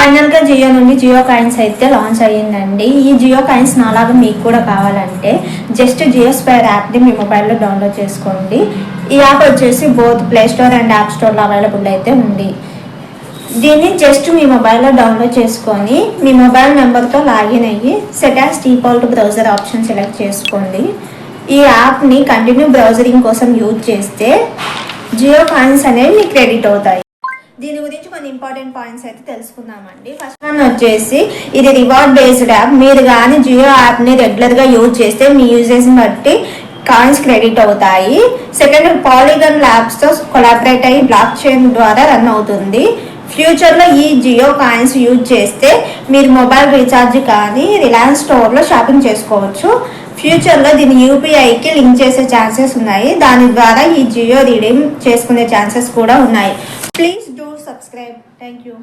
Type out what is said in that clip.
Final గా జియో నుండి Jio coins అయితే లాంచ్ అయ్యిందండి. ఈ జియో కాయిన్స్ నాలాగా మీకు కూడా కావాలంటే జస్ట్ జియో స్క్వేర్ యాప్ని మీ మొబైల్లో డౌన్లోడ్ చేసుకోండి. ఈ యాప్ వచ్చేసి both play store and app స్టోర్లో అవైలబుల్ అయితే ఉంది. దీన్ని జస్ట్ మీ మొబైల్లో డౌన్లోడ్ చేసుకొని మీ మొబైల్ నెంబర్తో లాగిన్ అయ్యి set as default browser option select చేసుకోండి. ఈ యాప్ని కంటిన్యూ బ్రౌజరింగ్ కోసం యూజ్ చేస్తే జియో కాయిన్స్ అనేవి మీకు క్రెడిట్ అవుతాయి. దీని గురించి కొన్ని ఇంపార్టెంట్ పాయింట్స్ అయితే తెలుసుకుందామండి. ఫస్ట్ వన్ వచ్చేసి ఇది రివార్డ్ బేస్డ్ యాప్. మీరు కానీ జియో యాప్ని రెగ్యులర్గా యూజ్ చేస్తే మీ యూజెస్ని బట్టి కాయిన్స్ క్రెడిట్ అవుతాయి. సెకండ్, పాలిగన్ ల్యాబ్స్తో కొలాబరేట్ అయ్యి బ్లాక్ చైన్ ద్వారా రన్ అవుతుంది. ఫ్యూచర్లో ఈ జియో కాయిన్స్ యూజ్ చేస్తే మీరు మొబైల్ రీఛార్జ్ కానీ రిలయన్స్ స్టోర్లో షాపింగ్ చేసుకోవచ్చు. ఫ్యూచర్లో దీన్ని యూపీఐకి లింక్ చేసే ఛాన్సెస్ ఉన్నాయి. దాని ద్వారా ఈ జియో రీడీమ్ చేసుకునే ఛాన్సెస్ కూడా ఉన్నాయి. Please do subscribe. Thank you.